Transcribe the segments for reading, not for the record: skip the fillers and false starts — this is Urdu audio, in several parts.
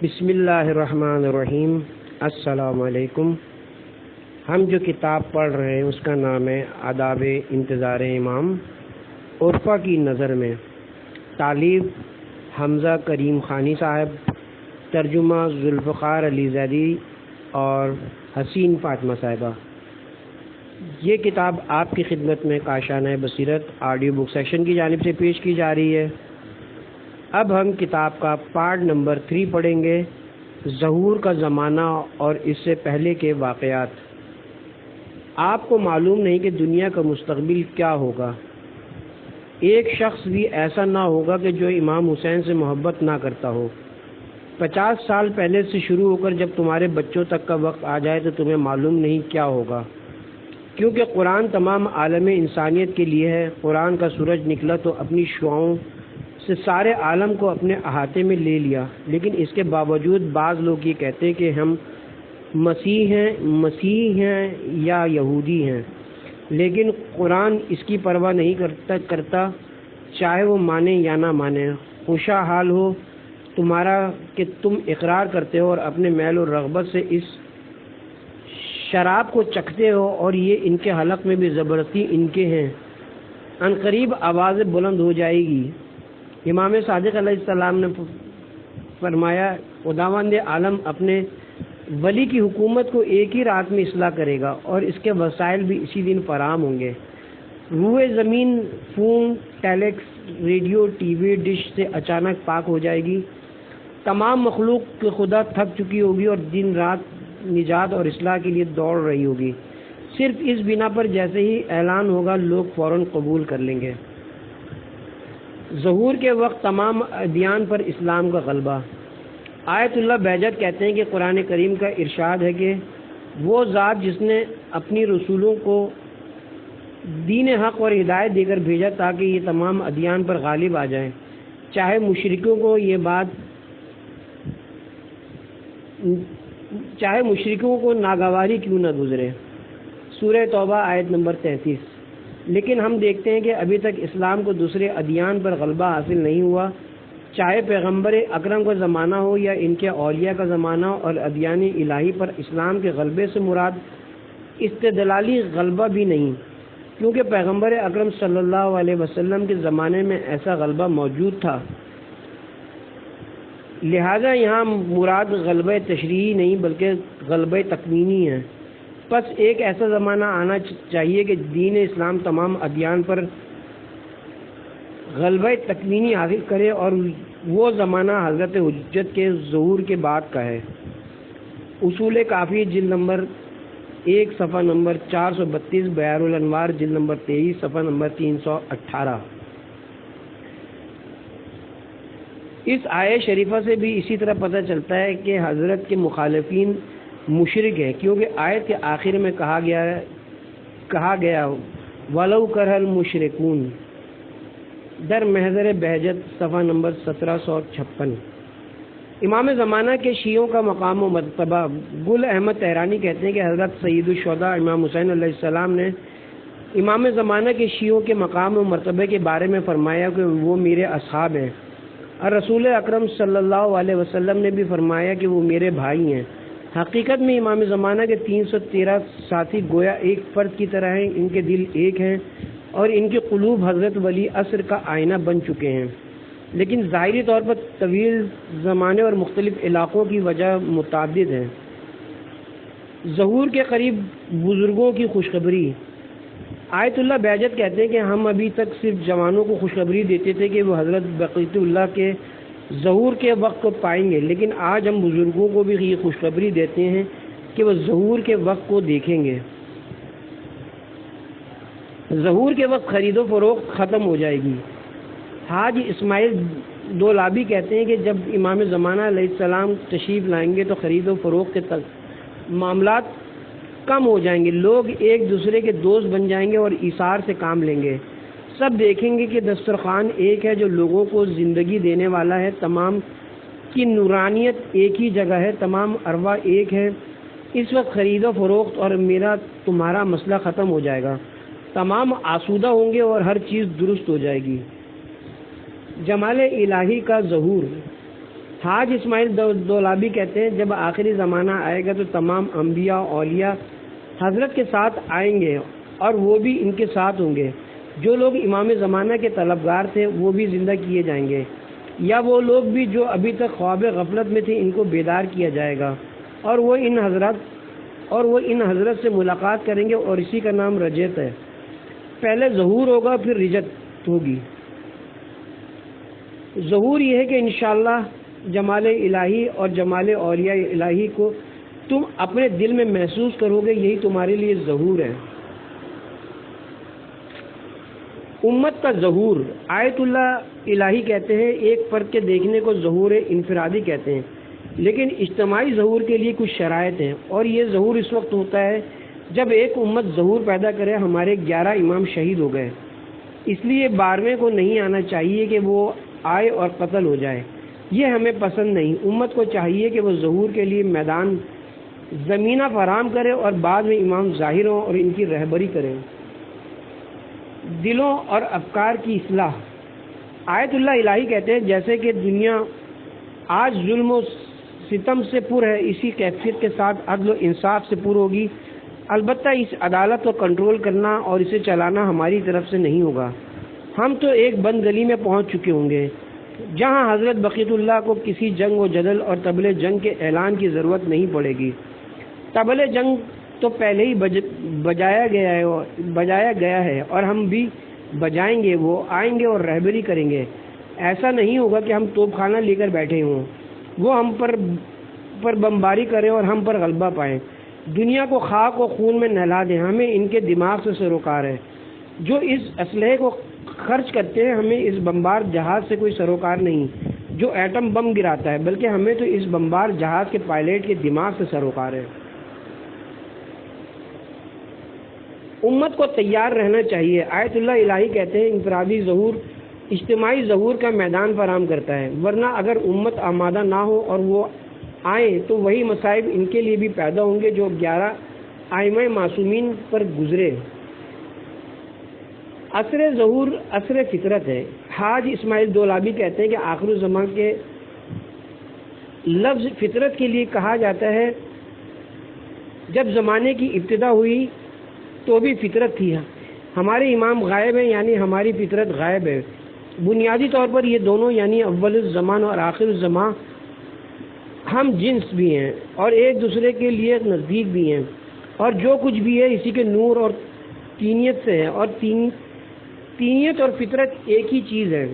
بسم اللہ الرحمن الرحیم۔ السلام علیکم۔ ہم جو کتاب پڑھ رہے ہیں اس کا نام ہے آداب انتظار امام عرفہ کی نظر میں، تالیف حمزہ کریم خانی صاحب، ترجمہ ذوالفقار علی زیدی اور حسین فاطمہ صاحبہ۔ یہ کتاب آپ کی خدمت میں کاشانہ بصیرت آڈیو بک سیکشن کی جانب سے پیش کی جا رہی ہے۔ اب ہم کتاب کا پارٹ نمبر 3 پڑھیں گے، ظہور کا زمانہ اور اس سے پہلے کے واقعات۔ آپ کو معلوم نہیں کہ دنیا کا مستقبل کیا ہوگا۔ ایک شخص بھی ایسا نہ ہوگا کہ جو امام حسین سے محبت نہ کرتا ہو۔ 50 سال پہلے سے شروع ہو کر جب تمہارے بچوں تک کا وقت آ جائے تو تمہیں معلوم نہیں کیا ہوگا، کیونکہ قرآن تمام عالم انسانیت کے لیے ہے۔ قرآن کا سورج نکلا تو اپنی شعاعوں سے سارے عالم کو اپنے احاطے میں لے لیا، لیکن اس کے باوجود بعض لوگ یہ کہتے ہیں کہ ہم مسیح ہیں یا یہودی ہیں، لیکن قرآن اس کی پرواہ نہیں کرتا، چاہے وہ مانے یا نہ مانے۔ خوشا حال ہو تمہارا کہ تم اقرار کرتے ہو اور اپنے میل و رغبت سے اس شراب کو چکھتے ہو، اور یہ ان کے حلق میں بھی زبردستی ان کے ہیں۔ ان قریب آوازیں بلند ہو جائے گی۔ امام صادق علیہ السلام نے فرمایا، خداوند عالم اپنے ولی کی حکومت کو ایک ہی رات میں اصلاح کرے گا اور اس کے وسائل بھی اسی دن فراہم ہوں گے۔ روئے زمین phone, telex, radio, T V dish سے اچانک پاک ہو جائے گی۔ تمام مخلوق کے خدا تھک چکی ہوگی اور دن رات نجات اور اصلاح کے لیے دوڑ رہی ہوگی۔ صرف اس بنا پر جیسے ہی اعلان ہوگا لوگ فوراً قبول کر لیں گے۔ ظہور کے وقت تمام ادیان پر اسلام کا غلبہ۔ آیت اللہ بہجت کہتے ہیں کہ قرآن کریم کا ارشاد ہے کہ وہ ذات جس نے اپنی رسولوں کو دین حق اور ہدایت دے کر بھیجا تاکہ یہ تمام ادیان پر غالب آ جائیں، چاہے مشرکوں کو ناگواری کیوں نہ گزرے۔ سورہ توبہ آیت نمبر 33۔ لیکن ہم دیکھتے ہیں کہ ابھی تک اسلام کو دوسرے ادیان پر غلبہ حاصل نہیں ہوا، چاہے پیغمبر اکرم کا زمانہ ہو یا ان کے اولیاء کا زمانہ، اور ادیان الہی پر اسلام کے غلبے سے مراد استدلالی غلبہ بھی نہیں، کیونکہ پیغمبر اکرم صلی اللہ علیہ وسلم کے زمانے میں ایسا غلبہ موجود تھا۔ لہذا یہاں مراد غلبہ تشریعی نہیں بلکہ غلبہ تکوینی ہے۔ پس ایک ایسا زمانہ آنا چاہیے کہ دین اسلام تمام ادیان پر غلبہ تکوینی حاصل کرے، اور وہ زمانہ حضرت حجت کے ظہور کے بعد کا ہے۔ اصول کافی جلد نمبر 1 صفحہ نمبر 432، بیار الانوار جلد نمبر 23 صفحہ نمبر 318۔ اس آیت شریفہ سے بھی اسی طرح پتہ چلتا ہے کہ حضرت کے مخالفین مشرک ہیں، کیونکہ آیت کے آخر میں کہا گیا وَلَوْ كَرِهَ الْمُشْرِكُونَ، در محضر بہجت صفحہ نمبر 1756۔ امام زمانہ کے شیعوں کا مقام و مرتبہ۔ گل احمد تہرانی کہتے ہیں کہ حضرت سید الشہداء امام حسین علیہ السلام نے امام زمانہ کے شیعوں کے مقام و مرتبہ کے بارے میں فرمایا کہ وہ میرے اصحاب ہیں، اور رسول اکرم صلی اللہ علیہ وسلم نے بھی فرمایا کہ وہ میرے بھائی ہیں۔ حقیقت میں امام زمانہ کے 313 ساتھی گویا ایک فرد کی طرح ہیں، ان کے دل ایک ہیں اور ان کے قلوب حضرت ولی عصر کا آئینہ بن چکے ہیں، لیکن ظاہری طور پر طویل زمانے اور مختلف علاقوں کی وجہ متعدد ہیں۔ ظہور کے قریب بزرگوں کی خوشخبری۔ آیت اللہ بہجت کہتے ہیں کہ ہم ابھی تک صرف جوانوں کو خوشخبری دیتے تھے کہ وہ حضرت بقیت اللہ کے ظہور کے وقت کو پائیں گے، لیکن آج ہم بزرگوں کو بھی یہ خوشخبری دیتے ہیں کہ وہ ظہور کے وقت کو دیکھیں گے۔ ظہور کے وقت خرید و فروخت ختم ہو جائے گی۔ حاج اسماعیل دولابی کہتے ہیں کہ جب امام زمانہ علیہ السلام تشریف لائیں گے تو خرید و فروخت کے معاملات کم ہو جائیں گے، لوگ ایک دوسرے کے دوست بن جائیں گے اور ایثار سے کام لیں گے۔ سب دیکھیں گے کہ دسترخوان ایک ہے جو لوگوں کو زندگی دینے والا ہے، تمام کی نورانیت ایک ہی جگہ ہے، تمام ارواح ایک ہے۔ اس وقت خرید و فروخت اور میرا تمہارا مسئلہ ختم ہو جائے گا، تمام آسودہ ہوں گے اور ہر چیز درست ہو جائے گی۔ جمال الہی کا ظہور۔ حاج اسماعیل دولابی کہتے ہیں جب آخری زمانہ آئے گا تو تمام انبیاء اولیاء حضرت کے ساتھ آئیں گے اور وہ بھی ان کے ساتھ ہوں گے. جو لوگ امام زمانہ کے طلبگار تھے وہ بھی زندہ کیے جائیں گے، یا وہ لوگ بھی جو ابھی تک خواب غفلت میں تھے ان کو بیدار کیا جائے گا، اور وہ ان حضرت سے ملاقات کریں گے، اور اسی کا نام رجت ہے. پہلے ظہور ہوگا پھر رجت ہوگی. ظہور یہ ہے کہ انشاءاللہ جمال الہی اور جمال اولیاء الہی کو تم اپنے دل میں محسوس کرو گے، یہی تمہارے لیے ظہور ہے. امت کا ظہور آیت اللہ الہی کہتے ہیں، ایک فرد کے دیکھنے کو ظہور انفرادی کہتے ہیں، لیکن اجتماعی ظہور کے لیے کچھ شرائط ہیں، اور یہ ظہور اس وقت ہوتا ہے جب ایک امت ظہور پیدا کرے. ہمارے 11 امام شہید ہو گئے، اس لیے 12ویں کو نہیں آنا چاہیے کہ وہ آئے اور قتل ہو جائے، یہ ہمیں پسند نہیں. امت کو چاہیے کہ وہ ظہور کے لیے میدان زمینہ فراہم کرے اور بعد میں امام ظاہر ہوں اور ان کی رہبری کریں. دلوں اور افکار کی اصلاح آیت اللہ الہی کہتے ہیں جیسے کہ دنیا آج ظلم و ستم سے پر ہے، اسی کیفیت کے ساتھ عدل و انصاف سے پر ہوگی. البتہ اس عدالت کو کنٹرول کرنا اور اسے چلانا ہماری طرف سے نہیں ہوگا. ہم تو ایک بند گلی میں پہنچ چکے ہوں گے جہاں حضرت بقیت اللہ کو کسی جنگ و جدل اور طبل جنگ کے اعلان کی ضرورت نہیں پڑے گی. طبل جنگ تو پہلے ہی بجایا گیا ہے اور ہم بھی بجائیں گے. وہ آئیں گے اور رہبری کریں گے. ایسا نہیں ہوگا کہ ہم توپ خانہ لے کر بیٹھے ہوں، وہ ہم پر بمباری کریں اور ہم پر غلبہ پائیں. دنیا کو خاک و خون میں نہلا دیں. ہمیں ان کے دماغ سے سروکار ہے. جو اس اسلحے کو خرچ کرتے ہیں ہمیں اس بمبار جہاز سے کوئی سروکار نہیں جو ایٹم بم گراتا ہے، بلکہ ہمیں تو اس بمبار جہاز کے پائلٹ کے دماغ سے سروکار ہے. امت کو تیار رہنا چاہیے. آیت اللہ الہی کہتے ہیں انفرادی ظہور اجتماعی ظہور کا میدان فراہم کرتا ہے، ورنہ اگر امت آمادہ نہ ہو اور وہ آئیں تو وہی مصائب ان کے لیے بھی پیدا ہوں گے جو 11 ائمہ معصومین پر گزرے. عصر ظہور عصر فطرت ہے. حاج اسماعیل دولابی کہتے ہیں کہ آخر الزمان کے لفظ فطرت کے لیے کہا جاتا ہے. جب زمانے کی ابتدا ہوئی تو بھی فطرت تھی. ہمارے امام غائب ہیں یعنی ہماری فطرت غائب ہے. بنیادی طور پر یہ دونوں یعنی اول الزمان اور آخر الزمان ہم جنس بھی ہیں اور ایک دوسرے کے لیے نزدیک بھی ہیں، اور جو کچھ بھی ہے اسی کے نور اور تینیت سے ہے، اور تینیت اور فطرت ایک ہی چیز ہے.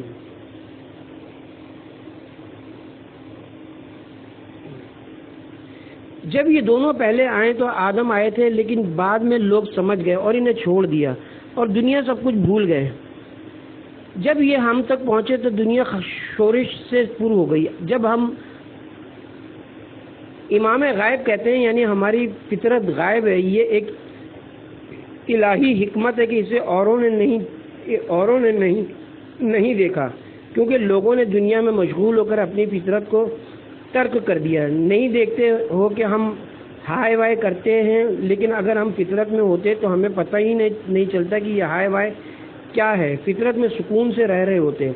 جب یہ دونوں پہلے آئے تو آدم آئے تھے، لیکن بعد میں لوگ سمجھ گئے اور انہیں چھوڑ دیا اور دنیا سب کچھ بھول گئے. جب یہ ہم تک پہنچے تو دنیا شورش سے پر ہو گئی. جب ہم امام غائب کہتے ہیں یعنی ہماری فطرت غائب ہے، یہ ایک الہی حکمت ہے کہ اسے اوروں نے نہیں دیکھا، کیونکہ لوگوں نے دنیا میں مشغول ہو کر اپنی فطرت کو ترک کر دیا. نہیں دیکھتے ہو کہ ہم ہائے وائے کرتے ہیں، لیکن اگر ہم فطرت میں ہوتے تو ہمیں پتہ ہی نہیں چلتا کہ یہ ہائے وائے کیا ہے. فطرت میں سکون سے رہ رہے ہوتے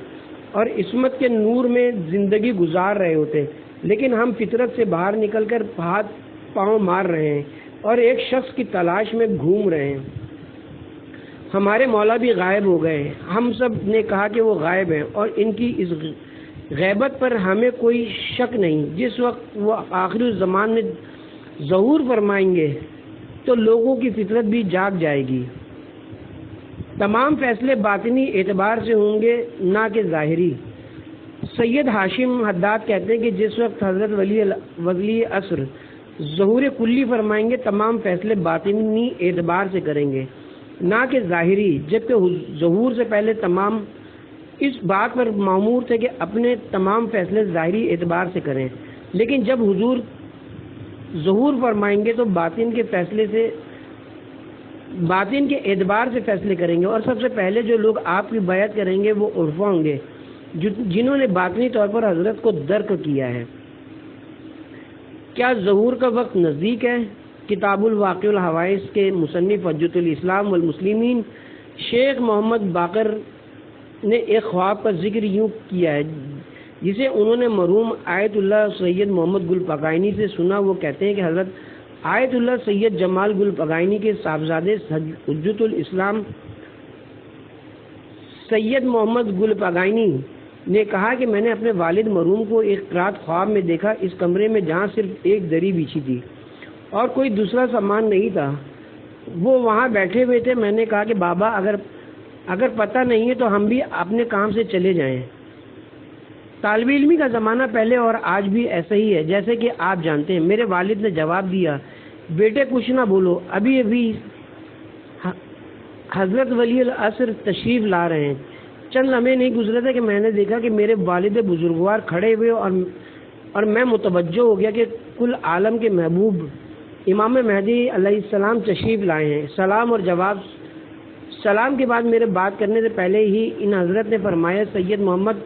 اور عصمت کے نور میں زندگی گزار رہے ہوتے، لیکن ہم فطرت سے باہر نکل کر ہاتھ پاؤں مار رہے ہیں اور ایک شخص کی تلاش میں گھوم رہے ہیں. ہمارے مولا بھی غائب ہو گئے. ہم سب نے کہا کہ وہ غائب ہیں اور ان کی اس غیبت پر ہمیں کوئی شک نہیں. جس وقت وہ آخری زمان میں ظہور فرمائیں گے تو لوگوں کی فطرت بھی جاگ جائے گی. تمام فیصلے باطنی اعتبار سے ہوں گے نہ کہ ظاہری. سید ہاشم حداد کہتے ہیں کہ جس وقت حضرت ولی عصر ظہور کلی فرمائیں گے تمام فیصلے باطنی اعتبار سے کریں گے نہ کہ ظاہری، جبکہ ظہور سے پہلے تمام اس بات پر مامور تھے کہ اپنے تمام فیصلے ظاہری اعتبار سے کریں، لیکن جب حضور ظہور فرمائیں گے تو باطن کے اعتبار سے فیصلے کریں گے. اور سب سے پہلے جو لوگ آپ کی بیعت کریں گے وہ عرفا ہوں گے جنہوں نے باطنی طور پر حضرت کو درک کیا ہے. کیا ظہور کا وقت نزدیک ہے؟ کتاب الواقع الحوائس کے مصنف حجۃ الاسلام والمسلمین شیخ محمد باقر نے ایک خواب کا ذکر یوں کیا ہے جسے انہوں نے مرحوم آیت اللہ سید محمد گل پگائنی سے سنا، وہ کہتے ہیں کہ حضرت آیت اللہ سید جمال گل پگائنی کے صاحبزادے حجت الاسلام سید محمد گل پگائنی نے کہا کہ میں نے اپنے والد مرحوم کو ایک رات خواب میں دیکھا، اس کمرے میں جہاں صرف ایک دری بچھی تھی اور کوئی دوسرا سامان نہیں تھا، وہ وہاں بیٹھے ہوئے تھے۔ میں نے کہا کہ بابا اگر پتہ نہیں ہے تو ہم بھی اپنے کام سے چلے جائیں۔ طالب علمی کا زمانہ پہلے اور آج بھی ایسا ہی ہے جیسے کہ آپ جانتے ہیں۔ میرے والد نے جواب دیا، بیٹے کچھ نہ بولو، ابھی حضرت ولی العصر تشریف لا رہے ہیں۔ چند لمحے نہیں گزرے تھے کہ میں نے دیکھا کہ میرے والد بزرگوار کھڑے ہوئے اور میں متوجہ ہو گیا کہ کل عالم کے محبوب امام مہدی علیہ السلام تشریف لائے ہیں۔ سلام اور جواب۔ سلام کے بعد میرے بات کرنے سے پہلے ہی ان حضرت نے فرمایا، سید محمد،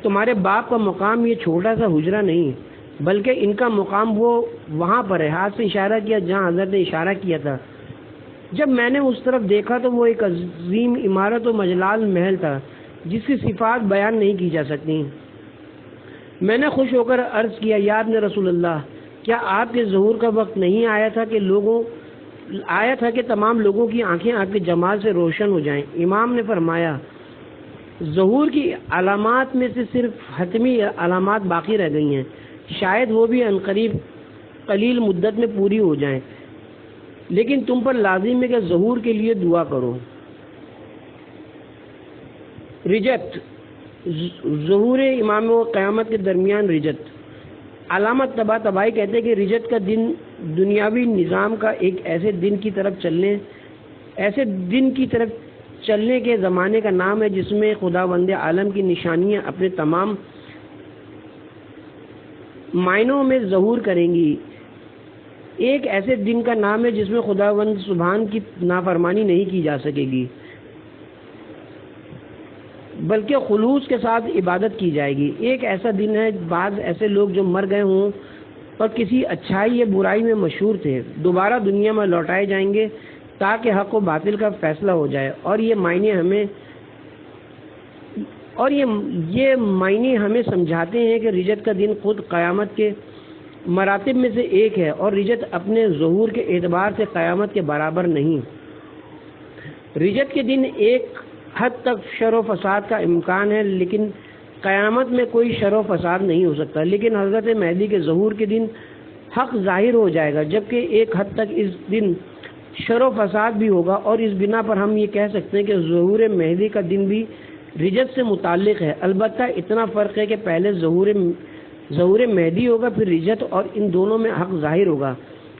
تمہارے باپ کا مقام یہ چھوٹا سا حجرہ نہیں بلکہ ان کا مقام وہ وہاں پر ہے۔ ہاتھ سے اشارہ کیا جہاں حضرت نے اشارہ کیا تھا۔ جب میں نے اس طرف دیکھا تو وہ ایک عظیم عمارت و مجلال محل تھا جس کی صفات بیان نہیں کی جا سکتی۔ میں نے خوش ہو کر عرض کیا، یا ابن رسول اللہ، کیا آپ کے ظہور کا وقت نہیں آیا تھا کہ تمام لوگوں کی آنکھیں آپ کے جمال سے روشن ہو جائیں؟ امام نے فرمایا، ظہور کی علامات میں سے صرف حتمی علامات باقی رہ گئی ہیں، شاید وہ بھی عنقریب قلیل مدت میں پوری ہو جائیں، لیکن تم پر لازم ہے کہ ظہور کے لیے دعا کرو۔ رجت، ظہور امام و قیامت کے درمیان رجت۔ علامت طباطبائی کہتے ہیں کہ رجت کا دن دنیاوی نظام کا ایک ایسے دن کی طرف چلنے کے زمانے کا نام ہے جس میں خداوند عالم کی نشانیاں اپنے تمام معنوں میں ظہور کریں گی۔ ایک ایسے دن کا نام ہے جس میں خداوند سبحان کی نافرمانی نہیں کی جا سکے گی بلکہ خلوص کے ساتھ عبادت کی جائے گی۔ ایک ایسا دن ہے بعض ایسے لوگ جو مر گئے ہوں اور کسی اچھائی یا برائی میں مشہور تھے دوبارہ دنیا میں لوٹائے جائیں گے تاکہ حق و باطل کا فیصلہ ہو جائے، اور یہ معنی ہمیں سمجھاتے ہیں کہ رجت کا دن خود قیامت کے مراتب میں سے ایک ہے، اور رجت اپنے ظہور کے اعتبار سے قیامت کے برابر نہیں۔ رجت کے دن ایک حد تک شر و فساد کا امکان ہے، لیکن قیامت میں کوئی شر و فساد نہیں ہو سکتا۔ لیکن حضرت مہدی کے ظہور کے دن حق ظاہر ہو جائے گا، جبکہ ایک حد تک اس دن شر و فساد بھی ہوگا، اور اس بنا پر ہم یہ کہہ سکتے ہیں کہ ظہور مہدی کا دن بھی رجت سے متعلق ہے۔ البتہ اتنا فرق ہے کہ پہلے ظہور مہدی ہوگا، پھر رجت، اور ان دونوں میں حق ظاہر ہوگا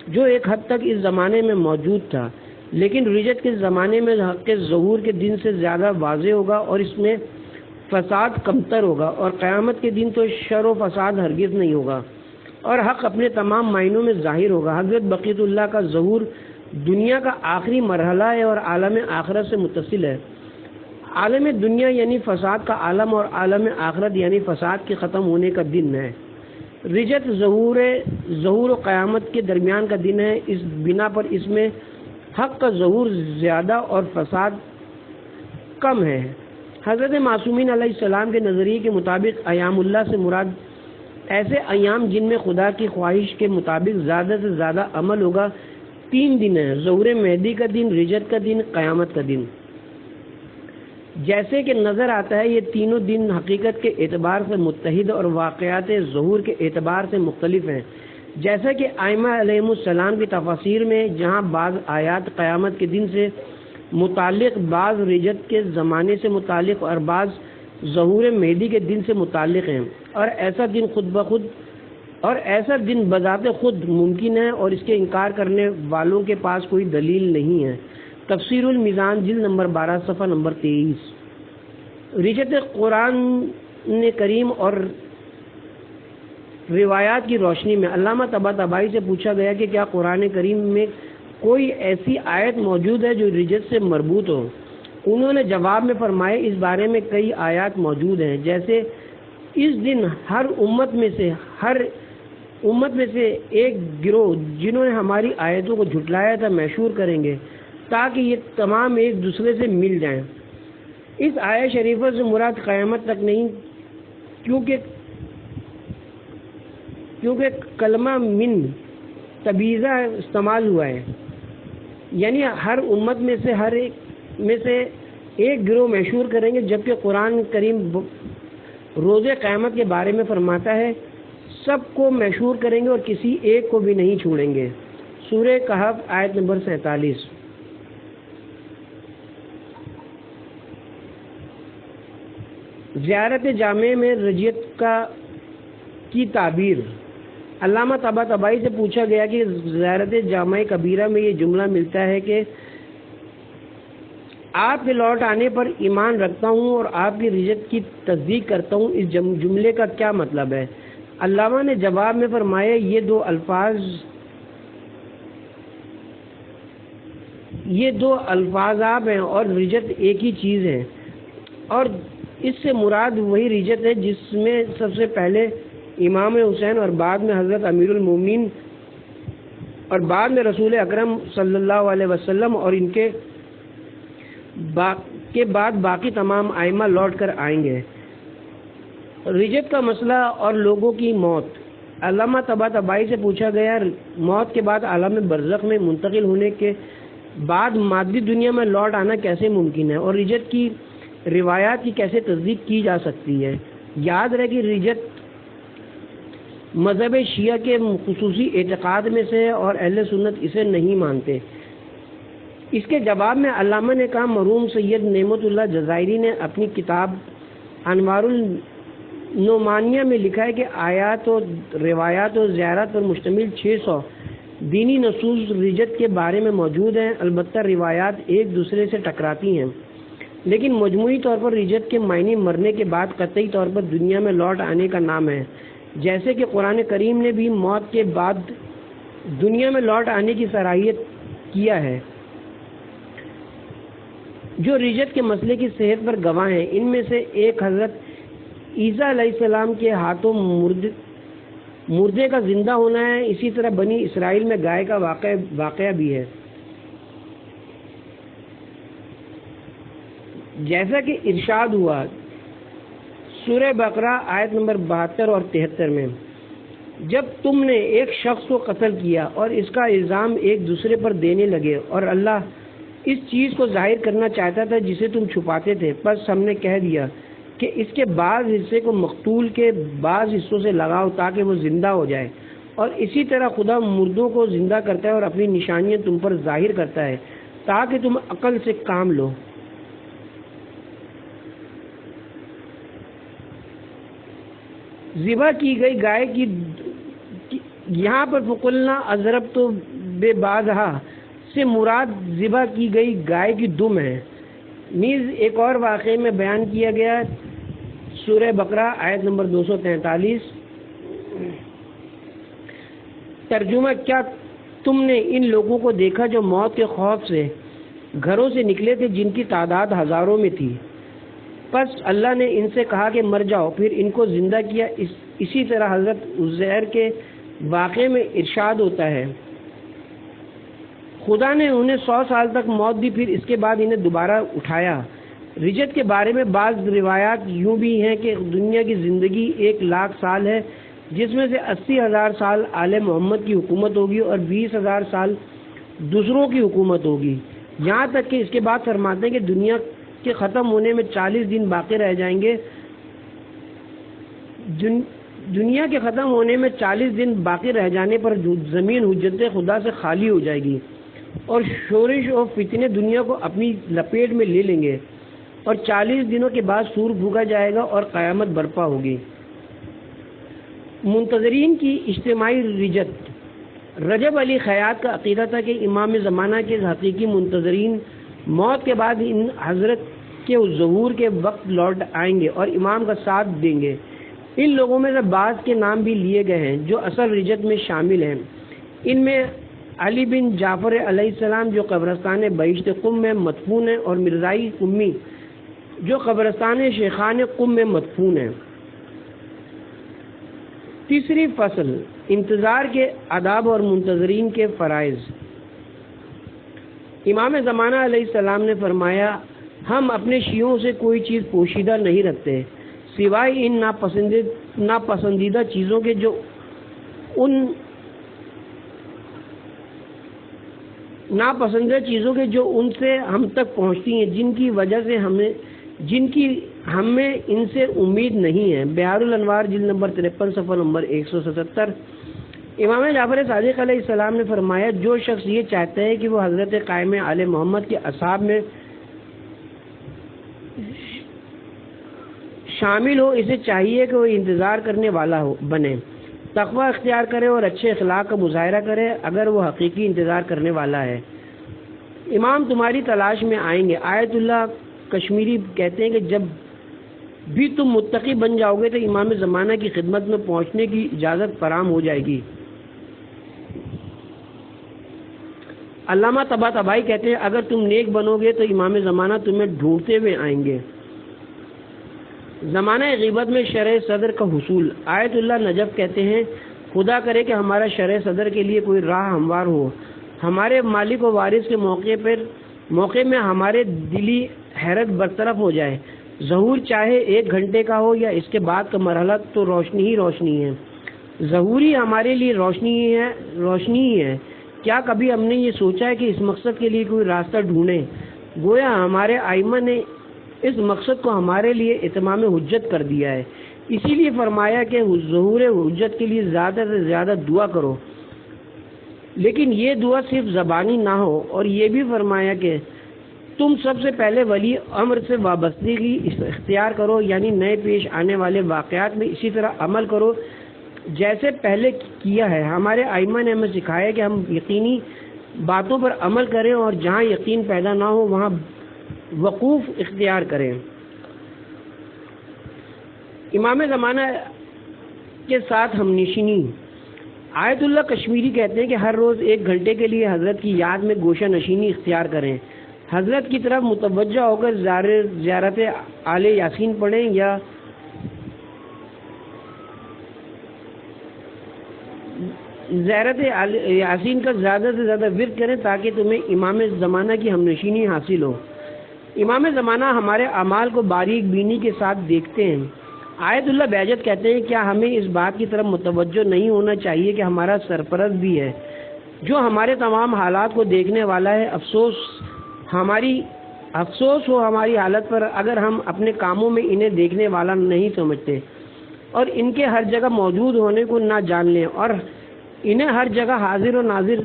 جو ایک حد تک اس زمانے میں موجود تھا، لیکن رجت کے زمانے میں حق کے ظہور کے دن سے زیادہ واضح ہوگا اور اس میں فساد کمتر ہوگا، اور قیامت کے دن تو شر و فساد ہرگز نہیں ہوگا اور حق اپنے تمام معنوں میں ظاہر ہوگا۔ حضرت بقیت اللہ کا ظہور دنیا کا آخری مرحلہ ہے اور عالم آخرت سے متصل ہے۔ عالم دنیا یعنی فساد کا عالم، اور عالم آخرت یعنی فساد کے ختم ہونے کا دن ہے۔ رجت ظہور و قیامت کے درمیان کا دن ہے، اس بنا پر اس میں حق کا ظہور زیادہ اور فساد کم ہے۔ حضرت معصومین علیہ السلام کے نظریے کے مطابق ایام اللہ سے مراد ایسے ایام جن میں خدا کی خواہش کے مطابق زیادہ سے زیادہ عمل ہوگا 3 دن ہیں: ظہور مہدی کا دن، رجت کا دن، قیامت کا دن۔ جیسے کہ نظر آتا ہے یہ تینوں دن حقیقت کے اعتبار سے متحد اور واقعات ظہور کے اعتبار سے مختلف ہیں، جیسا کہ ائمہ علیہ السلام کی تفاسیر میں جہاں بعض آیات قیامت کے دن سے متعلق، بعض رجت کے زمانے سے متعلق اور بعض ظہور مہدی کے دن سے متعلق ہیں، اور ایسا دن بذات خود ممکن ہے اور اس کے انکار کرنے والوں کے پاس کوئی دلیل نہیں ہے۔ تفسیر المیزان جلد نمبر 12 صفحہ نمبر 23۔ رجت قرآن کریم اور روایات کی روشنی میں علامہ طباطبائی سے پوچھا گیا کہ کیا قرآن کریم میں کوئی ایسی آیت موجود ہے جو رجت سے مربوط ہو؟ انہوں نے جواب میں فرمایا، اس بارے میں کئی آیات موجود ہیں، جیسے اس دن ہر امت میں سے ایک گروہ جنہوں نے ہماری آیتوں کو جھٹلایا تھا محشور کریں گے تاکہ یہ تمام ایک دوسرے سے مل جائیں۔ اس آیت شریفہ سے مراد قیامت تک نہیں، کیونکہ کیونکہ کلمہ من تبیزہ استعمال ہوا ہے، یعنی ہر امت میں سے ایک گروہ مشہور کریں گے، جبکہ قرآن کریم روز قیامت کے بارے میں فرماتا ہے سب کو مشہور کریں گے اور کسی ایک کو بھی نہیں چھوڑیں گے۔ سورہ کہف آیت نمبر 47۔ زیارت جامع میں رجعت کی تعبیر۔ علامہ طباطبائی سے پوچھا گیا کہ زیارت جامع کبیرہ میں یہ جملہ ملتا ہے کہ آپ کے لوٹ آنے پر ایمان رکھتا ہوں اور آپ کی رجعت کی تصدیق کرتا ہوں، اس جملے کا کیا مطلب ہے؟ علامہ نے جواب میں فرمایا یہ دو الفاظ ہیں اور رجعت ایک ہی چیز ہے، اور اس سے مراد وہی رجعت ہے جس میں سب سے پہلے امام حسین اور بعد میں حضرت امیر المومنین اور بعد میں رسول اکرم صلی اللہ علیہ وسلم اور ان کے بعد باقی تمام ائمہ لوٹ کر آئیں گے۔ رجعت کا مسئلہ اور لوگوں کی موت۔ علامہ طباطبائی سے پوچھا گیا موت کے بعد عالم برزخ میں منتقل ہونے کے بعد مادی دنیا میں لوٹ آنا کیسے ممکن ہے، اور رجعت کی روایات کی کیسے تصدیق کی جا سکتی ہے؟ یاد رہے کہ رجعت مذہب شیعہ کے خصوصی اعتقاد میں سے ہے اور اہل سنت اسے نہیں مانتے۔ اس کے جواب میں علامہ نے کہا مرحوم سید نعمت اللہ جزائری نے اپنی کتاب انوار النعمانیہ میں لکھا ہے کہ آیات و روایات و زیارت پر مشتمل 600 دینی نصوص رجعت کے بارے میں موجود ہیں، البتہ روایات ایک دوسرے سے ٹکراتی ہیں، لیکن مجموعی طور پر رجعت کے معنی مرنے کے بعد قطعی طور پر دنیا میں لوٹ آنے کا نام ہے، جیسے کہ قرآن کریم نے بھی موت کے بعد دنیا میں لوٹ آنے کی صلاحیت کیا ہے۔ جو رجعت کے مسئلے کی صحت پر گواہ ہیں ان میں سے ایک حضرت عیسیٰ علیہ السلام کے ہاتھوں مردے کا زندہ ہونا ہے، اسی طرح بنی اسرائیل میں گائے کا واقعہ بھی ہے، جیسا کہ ارشاد ہوا سورہ بقرہ آیت نمبر 72 اور 73 میں، جب تم نے ایک شخص کو قتل کیا اور اس کا الزام ایک دوسرے پر دینے لگے اور اللہ اس چیز کو ظاہر کرنا چاہتا تھا جسے تم چھپاتے تھے، پس ہم نے کہہ دیا کہ اس کے بعض حصے کو مقتول کے بعض حصوں سے لگاؤ تاکہ وہ زندہ ہو جائے، اور اسی طرح خدا مردوں کو زندہ کرتا ہے اور اپنی نشانیاں تم پر ظاہر کرتا ہے تاکہ تم عقل سے کام لو۔ ذبح کی گئی گائے کی یہاں پر فقلنا اضرب تو بے بازہا سے مراد ذبح کی گئی گائے کی دم ہے۔ نیز ایک اور واقعے میں بیان کیا گیا سورہ بقرہ آیت نمبر 243۔ ترجمہ کیا تم نے ان لوگوں کو دیکھا جو موت کے خوف سے گھروں سے نکلے تھے جن کی تعداد ہزاروں میں تھی، پس اللہ نے ان سے کہا کہ مر جاؤ، پھر ان کو زندہ کیا۔ اسی طرح حضرت عزیر کے واقعے میں ارشاد ہوتا ہے خدا نے انہیں 100 سال تک موت دی، پھر اس کے بعد انہیں دوبارہ اٹھایا۔ رجعت کے بارے میں بعض روایات یوں بھی ہیں کہ دنیا کی زندگی 1,00,000 سال ہے، جس میں سے 80,000 سال آل محمد کی حکومت ہوگی اور 20,000 سال دوسروں کی حکومت ہوگی، یہاں تک کہ اس کے بعد فرماتے ہیں کہ دنیا کے ختم ہونے میں 40 دن باقی رہ جائیں گے۔ دنیا کے ختم ہونے میں 40 دن باقی رہ جانے پر زمین حجت خدا سے خالی ہو جائے گی اور شورش اور فتنے دنیا کو اپنی لپیٹ میں لے لیں گے، اور 40 دنوں کے بعد سور پھونکا جائے گا اور قیامت برپا ہوگی۔ منتظرین کی اجتماعی رجعت۔ رجب علی خیاط کا عقیدہ تھا کہ امام زمانہ کے حقیقی منتظرین موت کے بعد ان حضرت کے ظہور کے وقت لوٹ آئیں گے اور امام کا ساتھ دیں گے۔ ان لوگوں میں سے بعض کے نام بھی لیے گئے ہیں جو اصل رجعت میں شامل ہیں۔ ان میں علی بن جعفر علیہ السلام جو قبرستان بہشت قم میں مدفون ہیں، اور مرزائی قمی جو قبرستان شیخان قم میں مدفون ہیں۔ تیسری فصل، انتظار کے آداب اور منتظرین کے فرائض۔ امام زمانہ علیہ السلام نے فرمایا ہم اپنے شیعوں سے کوئی چیز پوشیدہ نہیں رکھتے سوائے ان ناپسندیدہ چیزوں کے جو ان ناپسندیدہ چیزوں کے جو ان سے ہم تک پہنچتی ہیں، جن کی وجہ سے ہمیں ان سے امید نہیں ہے۔ بہار الانوار جلد نمبر 53 صفحہ نمبر 177۔ امام جعفر صادق علیہ السلام نے فرمایا، جو شخص یہ چاہتا ہے کہ وہ حضرت قائم آل محمد کے اصحاب میں شامل ہو، اسے چاہیے کہ وہ انتظار کرنے والا بنے، تقوی اختیار کرے اور اچھے اخلاق کا مظاہرہ کرے اگر وہ حقیقی انتظار کرنے والا ہے۔ امام تمہاری تلاش میں آئیں گے۔ آیت اللہ کشمیری کہتے ہیں کہ جب بھی تم متقی بن جاؤ گے تو امام زمانہ کی خدمت میں پہنچنے کی اجازت فراہم ہو جائے گی۔ علامہ طباطبائی کہتے ہیں اگر تم نیک بنو گے تو امام زمانہ تمہیں ڈھونڈتے ہوئے آئیں گے۔ زمانہ غیبت میں شرح صدر کا حصول۔ آیت اللہ نجف کہتے ہیں خدا کرے کہ ہمارا شرح صدر کے لیے کوئی راہ ہموار ہو، ہمارے مالک و وارث کے موقع میں ہمارے دلی حیرت برطرف ہو جائے۔ ظہور چاہے 1 گھنٹے کا ہو یا اس کے بعد کا مرحلہ تو روشنی ہی روشنی ہے۔ ظہوری ہمارے لیے روشنی ہی ہے۔ کیا کبھی ہم نے یہ سوچا ہے کہ اس مقصد کے لیے کوئی راستہ ڈھونڈیں؟ گویا ہمارے ائمہ نے اس مقصد کو ہمارے لیے اتمام حجت کر دیا ہے۔ اسی لیے فرمایا کہ ظہور حجت کے لیے زیادہ سے زیادہ دعا کرو، لیکن یہ دعا صرف زبانی نہ ہو، اور یہ بھی فرمایا کہ تم سب سے پہلے ولی امر سے وابستگی اختیار کرو، یعنی نئے پیش آنے والے واقعات میں اسی طرح عمل کرو جیسے پہلے کیا ہے۔ ہمارے ائمہ نے ہمیں سکھایا کہ ہم یقینی باتوں پر عمل کریں اور جہاں یقین پیدا نہ ہو وہاں وقوف اختیار کریں۔ امام زمانہ کے ساتھ ہم نشینی۔ آیت اللہ کشمیری کہتے ہیں کہ ہر روز 1 گھنٹے کے لیے حضرت کی یاد میں گوشہ نشینی اختیار کریں، حضرت کی طرف متوجہ ہو کر زیارت آل یاسین پڑھیں یا زیارت یاسین کا زیادہ سے زیادہ ورد کریں تاکہ تمہیں امام زمانہ کی ہم نشینی حاصل ہو۔ امام زمانہ ہمارے اعمال کو باریک بینی کے ساتھ دیکھتے ہیں۔ آیت اللہ بہجت کہتے ہیں کیا ہمیں اس بات کی طرف متوجہ نہیں ہونا چاہیے کہ ہمارا سرپرست بھی ہے جو ہمارے تمام حالات کو دیکھنے والا ہے؟ افسوس ہو ہماری حالت پر اگر ہم اپنے کاموں میں انہیں دیکھنے والا نہیں سمجھتے اور ان کے ہر جگہ موجود ہونے کو نہ جان لیں اور انہیں ہر جگہ حاضر و ناظر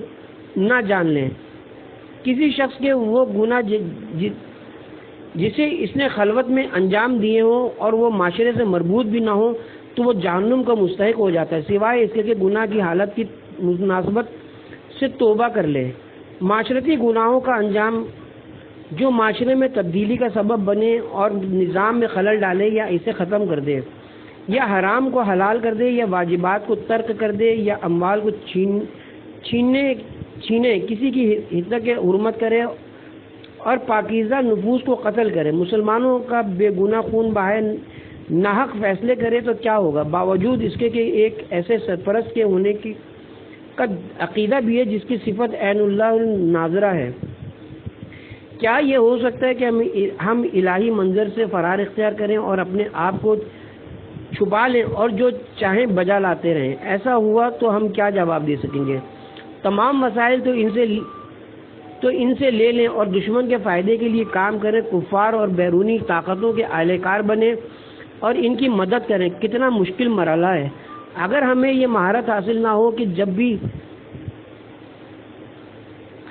نہ جان لیں۔ کسی شخص کے وہ گناہ جسے اس نے خلوت میں انجام دیے ہوں اور وہ معاشرے سے مربوط بھی نہ ہو تو وہ جہنم کا مستحق ہو جاتا ہے، سوائے اس کے کہ گناہ کی حالت کی مناسبت سے توبہ کر لے۔ معاشرتی گناہوں کا انجام جو معاشرے میں تبدیلی کا سبب بنے اور نظام میں خلل ڈالے یا اسے ختم کر دے، یا حرام کو حلال کر دے، یا واجبات کو ترک کر دے، یا اموال کو چھینے کسی کی حق کی حرمت کرے اور پاکیزہ نفوس کو قتل کرے، مسلمانوں کا بے گناہ خون بہائے، ناحق فیصلے کرے تو کیا ہوگا؟ باوجود اس کے کہ ایک ایسے سرپرست کے ہونے کا عقیدہ بھی ہے جس کی صفت عین اللہ ناظرہ ہے۔ کیا یہ ہو سکتا ہے کہ ہم الہی منظر سے فرار اختیار کریں اور اپنے آپ کو چھپا لیں اور جو چاہیں بجا لاتے رہیں؟ ایسا ہوا تو ہم کیا جواب دے سکیں گے؟ تمام مسائل تو ان سے لے لیں اور دشمن کے فائدے کے لیے کام کریں، کفار اور بیرونی طاقتوں کے اہلکار بنیں اور ان کی مدد کریں۔ کتنا مشکل مرحلہ ہے۔ اگر ہمیں یہ مہارت حاصل نہ ہو کہ جب بھی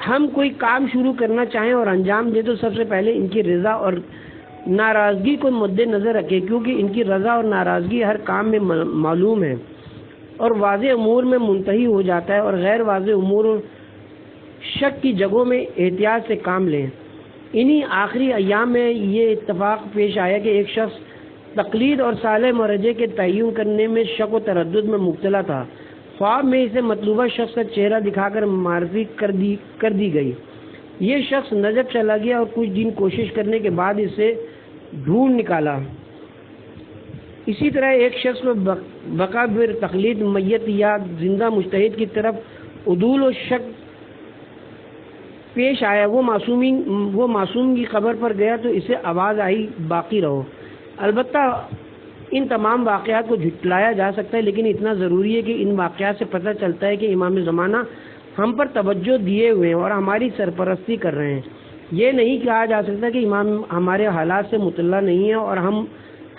ہم کوئی کام شروع کرنا چاہیں اور انجام دیں تو سب سے پہلے ان کی رضا اور ناراضگی کو مد نظر رکھیں، کیونکہ ان کی رضا اور ناراضگی ہر کام میں معلوم ہے اور واضح امور میں منتہی ہو جاتا ہے، اور غیر واضح امور اور شک کی جگہوں میں احتیاط سے کام لیں۔ انہی آخری ایام میں یہ اتفاق پیش آیا کہ ایک شخص تقلید اور صالح مرجع کے تعین کرنے میں شک و تردد میں مبتلا تھا۔ خواب میں اسے مطلوبہ شخص کا چہرہ دکھا کر معرفی کر دی گئی۔ یہ شخص نجف چلا گیا اور کچھ دن کوشش کرنے کے بعد اسے ڈھونڈ نکالا۔ اسی طرح ایک شخص کو بقا بر تقلید میت یا زندہ مجتہد کی طرف عدول و شک پیش آیا، وہ معصوم کی قبر پر گیا تو اسے آواز آئی باقی رہو۔ البتہ ان تمام واقعات کو جھٹلایا جا سکتا ہے، لیکن اتنا ضروری ہے کہ ان واقعات سے پتہ چلتا ہے کہ امام زمانہ ہم پر توجہ دیے ہوئے ہیں اور ہماری سرپرستی کر رہے ہیں۔ یہ نہیں کہا جا سکتا کہ امام ہمارے حالات سے مطلع نہیں ہے اور ہم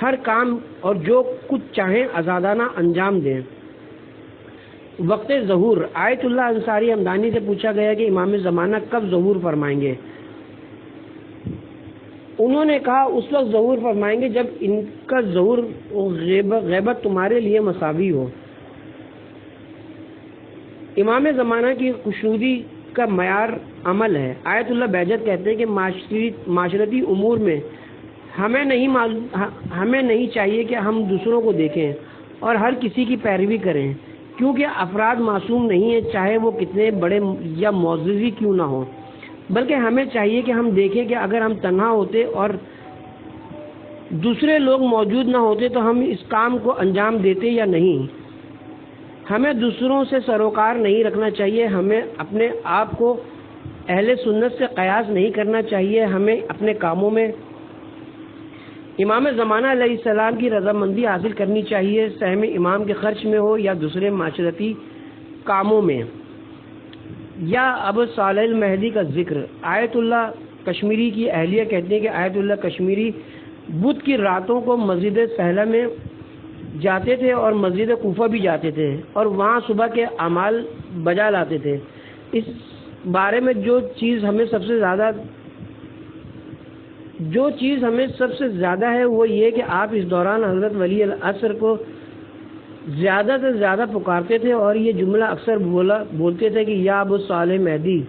ہر کام اور جو کچھ چاہیں آزادانہ انجام دیں۔ وقت ظہور، آیت اللہ انصاری ہمدانی سے پوچھا گیا کہ امام زمانہ کب ظہور فرمائیں گے؟ انہوں نے کہا اس وقت ظہور فرمائیں گے جب ان کا ظہور غیبت تمہارے لیے مساوی ہو۔ امام زمانہ کی خوشنودی کا معیار عمل ہے۔ آیت اللہ بہجت کہتے ہیں کہ معاشرتی امور میں ہمیں نہیں چاہیے کہ ہم دوسروں کو دیکھیں اور ہر کسی کی پیروی کریں، کیونکہ افراد معصوم نہیں ہیں، چاہے وہ کتنے بڑے یا معززی کیوں نہ ہوں، بلکہ ہمیں چاہیے کہ ہم دیکھیں کہ اگر ہم تنہا ہوتے اور دوسرے لوگ موجود نہ ہوتے تو ہم اس کام کو انجام دیتے یا نہیں۔ ہمیں دوسروں سے سروکار نہیں رکھنا چاہیے، ہمیں اپنے آپ کو اہل سنت سے قیاس نہیں کرنا چاہیے، ہمیں اپنے کاموں میں امام زمانہ علیہ السلام کی رضامندی حاصل کرنی چاہیے، سہم امام کے خرچ میں ہو یا دوسرے معاشرتی کاموں میں۔ یا ابو صالح المہدی کا ذکر، آیت اللہ کشمیری کی اہلیہ کہتے ہیں کہ آیت اللہ کشمیری بدھ کی راتوں کو مسجد سہلہ میں جاتے تھے اور مسجد کوفہ بھی جاتے تھے اور وہاں صبح کے اعمال بجا لاتے تھے۔ اس بارے میں جو چیز ہمیں سب سے زیادہ ہے وہ یہ کہ آپ اس دوران حضرت ولی العصر کو زیادہ سے زیادہ پکارتے تھے اور یہ جملہ اکثر بولتے تھے کہ یا ابو صالح مہدی۔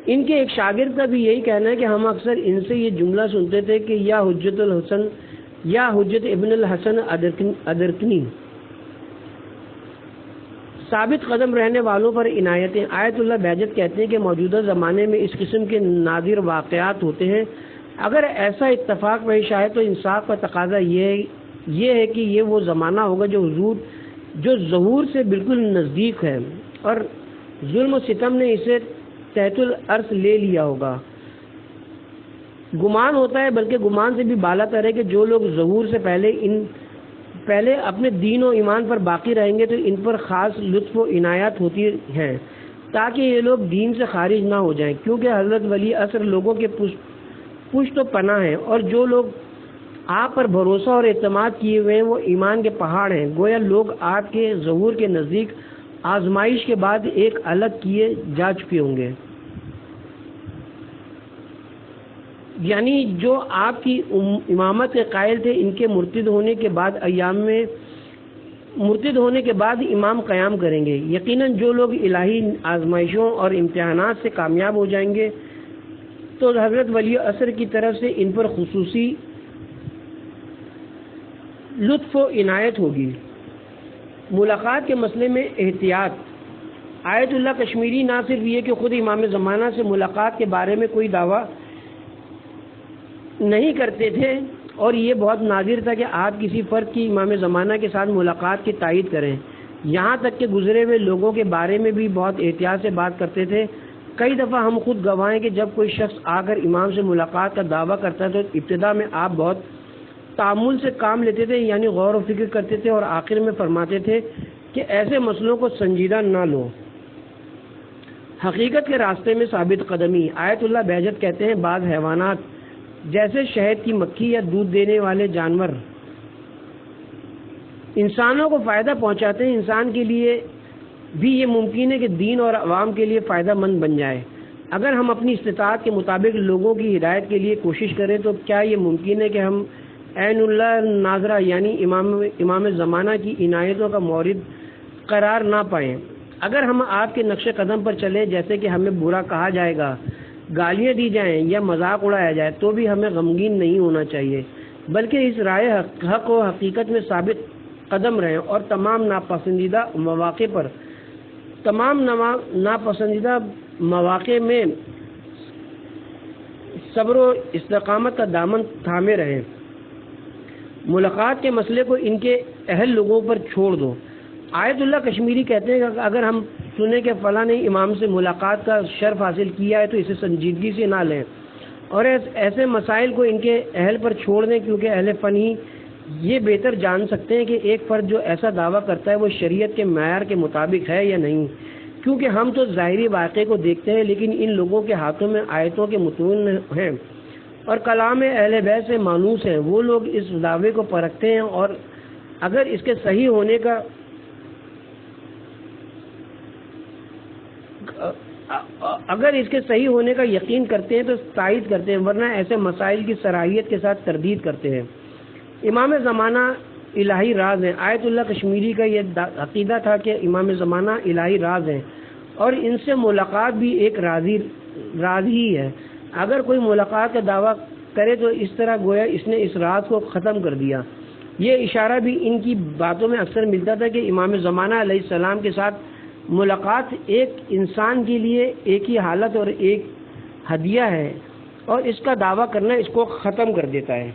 ان کے ایک شاگرد کا بھی یہی کہنا ہے کہ ہم اکثر ان سے یہ جملہ سنتے تھے کہ یا حجت الحسن یا حجت ابن الحسن ادرکنی۔ ثابت قدم رہنے والوں پر عنایتیں، آیت اللہ بہجت کہتے ہیں کہ موجودہ زمانے میں اس قسم کے نادر واقعات ہوتے ہیں۔ اگر ایسا اتفاق پیش آئے تو انصاف کا تقاضا یہ ہے کہ یہ وہ زمانہ ہوگا جو ظہور سے بالکل نزدیک ہے اور ظلم و ستم نے اسے تحت الارض لے لیا ہوگا۔ گمان ہوتا ہے، بلکہ گمان سے بھی بالا تر ہے کہ جو لوگ ظہور سے پہلے اپنے دین و ایمان پر باقی رہیں گے تو ان پر خاص لطف و عنایات ہوتی ہیں تاکہ یہ لوگ دین سے خارج نہ ہو جائیں، کیونکہ حضرت ولی عصر لوگوں کے پشت و پناہ ہیں اور جو لوگ آپ پر بھروسہ اور اعتماد کیے ہوئے ہیں وہ ایمان کے پہاڑ ہیں۔ گویا لوگ آپ کے ظہور کے نزدیک آزمائش کے بعد ایک الگ کیے جا چکے ہوں گے، یعنی جو آپ کی امامت کے قائل تھے ان کے مرتد ہونے کے بعد امام قیام کریں گے۔ یقیناً جو لوگ الہی آزمائشوں اور امتحانات سے کامیاب ہو جائیں گے تو حضرت ولی عصر کی طرف سے ان پر خصوصی لطف و عنایت ہوگی۔ ملاقات کے مسئلے میں احتیاط، آیت اللہ کشمیری نہ صرف یہ کہ خود امام زمانہ سے ملاقات کے بارے میں کوئی دعویٰ نہیں کرتے تھے اور یہ بہت نادر تھا کہ آپ کسی فرد کی امام زمانہ کے ساتھ ملاقات کی تائید کریں، یہاں تک کہ گزرے ہوئے لوگوں کے بارے میں بھی بہت احتیاط سے بات کرتے تھے۔ کئی دفعہ ہم خود گواہ ہیں کہ جب کوئی شخص آ کر امام سے ملاقات کا دعویٰ کرتا تو ابتدا میں آپ بہت تعامل سے کام لیتے تھے، یعنی غور و فکر کرتے تھے اور آخر میں فرماتے تھے کہ ایسے مسئلوں کو سنجیدہ نہ لو۔ حقیقت کے راستے میں ثابت قدمی، آیت اللہ بہجت کہتے ہیں بعض حیوانات جیسے شہد کی مکھی یا دودھ دینے والے جانور انسانوں کو فائدہ پہنچاتے ہیں، انسان کے لیے بھی یہ ممکن ہے کہ دین اور عوام کے لیے فائدہ مند بن جائے۔ اگر ہم اپنی استطاعت کے مطابق لوگوں کی ہدایت کے لیے کوشش کریں تو کیا یہ ممکن ہے کہ ہم عین اللہ ناظرہ یعنی امام زمانہ کی عنایتوں کا مورد قرار نہ پائیں؟ اگر ہم آپ کے نقش قدم پر چلیں، جیسے کہ ہمیں برا کہا جائے گا، گالیاں دی جائیں یا مذاق اڑایا جائے، تو بھی ہمیں غمگین نہیں ہونا چاہیے، بلکہ اس رائے حق و حقیقت میں ثابت قدم رہیں اور تمام ناپسندیدہ مواقع میں صبر و استقامت کا دامن تھامے رہیں۔ ملاقات کے مسئلے کو ان کے اہل لوگوں پر چھوڑ دو۔ آیت اللہ کشمیری کہتے ہیں کہ اگر ہم سنیں کہ فلاں نے امام سے ملاقات کا شرف حاصل کیا ہے تو اسے سنجیدگی سے نہ لیں، اور ایسے مسائل کو ان کے اہل پر چھوڑ دیں، کیونکہ اہل فن ہی یہ بہتر جان سکتے ہیں کہ ایک فرد جو ایسا دعویٰ کرتا ہے وہ شریعت کے معیار کے مطابق ہے یا نہیں، کیونکہ ہم تو ظاہری واقعے کو دیکھتے ہیں، لیکن ان لوگوں کے ہاتھوں میں آیتوں کے متون ہیں اور کلام اہل بیت سے مانوس ہیں۔ وہ لوگ اس دعوے کو پرکھتے ہیں اور اگر اس کے صحیح ہونے کا یقین کرتے ہیں تو تائید کرتے ہیں، ورنہ ایسے مسائل کی صراحیت کے ساتھ تردید کرتے ہیں۔ امام زمانہ الہی راز ہیں۔ آیت اللہ کشمیری کا یہ عقیدہ تھا کہ امام زمانہ الہی راز ہیں اور ان سے ملاقات بھی ایک راز ہی ہے۔ اگر کوئی ملاقات کا دعویٰ کرے تو اس طرح گویا اس نے اس راز کو ختم کر دیا۔ یہ اشارہ بھی ان کی باتوں میں اکثر ملتا تھا کہ امام زمانہ علیہ السلام کے ساتھ ملاقات ایک انسان کے لیے ایک ہی حالت اور ایک ہدیہ ہے، اور اس کا دعویٰ کرنا اس کو ختم کر دیتا ہے۔